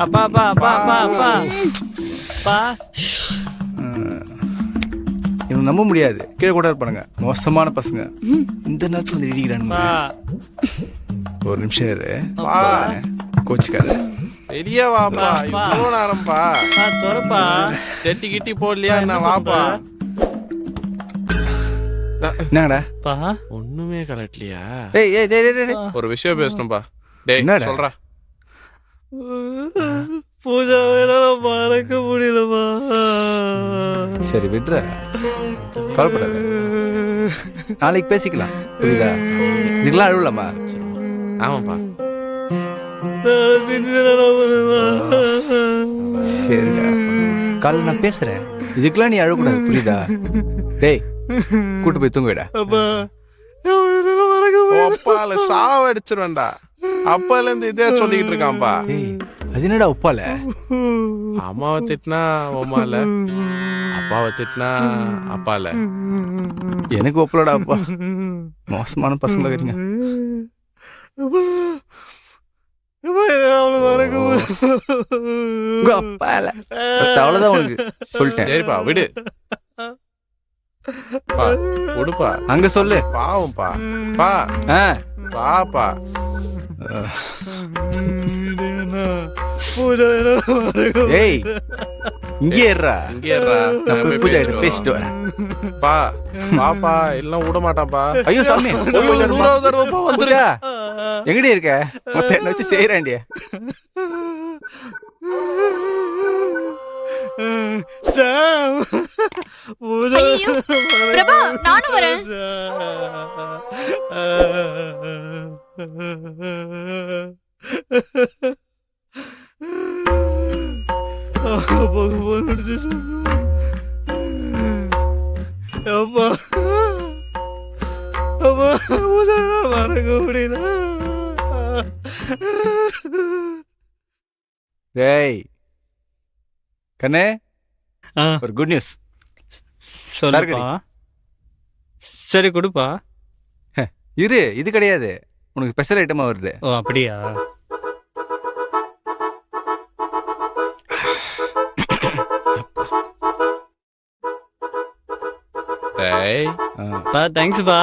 அப்பா அப்பா அப்பா அப்பா அப்பா அப்பா. இவங்க நம்ப முடியாது. கீழே கூட இருப்பானுங்க, மோசமான பசங்க. இந்த நேரத்தில் வந்து இடிக்கிறானுங்க. ஒரு நிமிஷம் இரு, கோச்சுக்காத. வெளியே வாப்பா, இவ்வளோ நேரம்ப்பா. துறப்பா. செட்டி கிட்டி போடலையா நான் வாப்பா. என்னங்கடா? பா ஒண்ணுமே கலட்டலையா? ஏய் ஏய் டேய் டேய் டேய். ஒரு விஷயம் பேசணும்பா. டேய் என்னடா? சொல்றா. பூஜா மறக்க முடியலப்பா. சரி விட்ற, கவலைப்படாத, நாளைக்கு பேசிக்கலாம், புரியுதா? இதுக்கெல்லாம் அழுவலாமா? ஆமாப்பா. சரிடா, காலைல நான் பேசுறேன். இதுக்கெல்லாம் நீ அழக்கூடாது, புரியுதா? டேய் கூட்டு போய் தூங்க விடா. அப்பால சாவடிச்சிருவேன்டா. அப்பால இருந்து இதே சொல்லிக்கிட்டு இருக்கான்ப்பா. ஏய் அது என்னடா ஒப்பால? அம்மாவை திட்டினா அம்மால, அப்பாவை திட்டினா அப்பால. எனக்கு ஒப்பலடா அப்பா. மோசமான பசங்களா இருக்கீங்க. உங்க அப்பால அவ்வளவுதான் உனக்கு சொல்லிட்டேன். சரிப்பா விடு. பா விடுப்பா. அங்க சொல்லு. பாவம்பா. பா ஆ பாப்பா. ஏய் இங்கே இருடா. இங்கே இருடா. நான் நான் போய் போய் பூஜா பேசிட்டு கிட்ட பேசிட்டு வரேன். பா பாப்பா எல்லாம் விட மாட்டான்ப்பா. ஐயோ சாமி, ஐயோ, 100வது தடவைப்பா வந்துரு. பூஜா எங்கடி இருக்க? மொத்தம் என்ன வச்சு செய்யறாண்டிய. ஐயோ, பிரபா நானும் வரேன். மறக்க முடியல. டேய் கண்ணே, ஆ, ஒரு குட் நியூஸ். சொல்லுப்பா. சரி கொடுப்பா. இரு, இது கிடையாது, உனக்கு ஸ்பெஷல் ஐட்டமா வருது. ஓ அப்படியா? டேய் பா தேங்க்ஸ்ப்பா.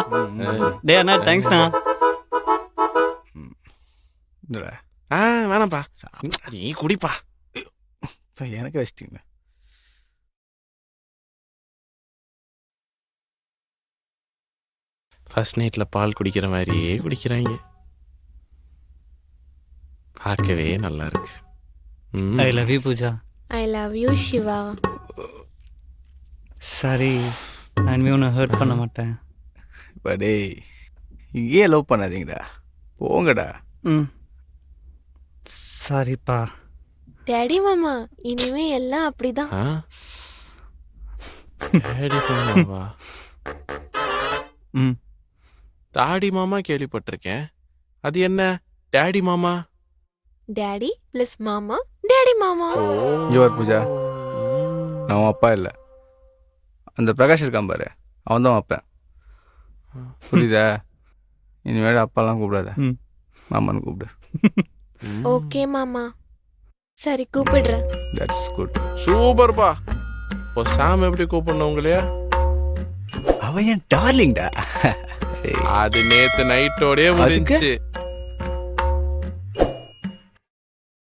டே அண்ணா தேங்க்ஸ்ண்ணா. இந்தடா, வேணாம்ப்பா, நீ குடிப்பா. எனக்கு வச்சிட்டீங்க. ஃபர்ஸ்ட் நைட்ல பால் குடிக்கிற மாதிரியே குடிக்கிறாங்க. பார்க்கவே நல்லா இருக்கு. I love you Pooja. I love you Shiva. சரி, நான் உன்னை ஹர்ட் பண்ண மாட்டேன். படே இங்கேயே லவ் பண்ணாதீங்கடா, போங்கடா. ம் சரிப்பா. டேடி மாமா இனிமே எல்லாம் அப்படிதான். டேடி மாமாவா? ம் தாடி மாமா கேள்விப்பட்டிருக்கேன். அது என்ன டேடி மாமா? டேடி பிளஸ் மாமா டேடி மாமா. இங்க வர பூஜா, நான் அவன் அப்பா இல்லை. அந்த பிரகாஷ் இருக்கான் பாரு, அவன் தான் அப்பேன், புரியுதா? இனிமேல் அப்பாலாம் கூப்பிடாத, மாமான்னு கூப்பிடு. ஓகே மாமா, சரி கூப்பிடுறேன். That's good. சூப்பர்ப்பா. இப்போ சாம் எப்படி கூப்பிடணும் உங்களையா? அவன் என் டார்லிங்டா. அது நேத்து நைட்டோடய முடிஞ்சுச்சு.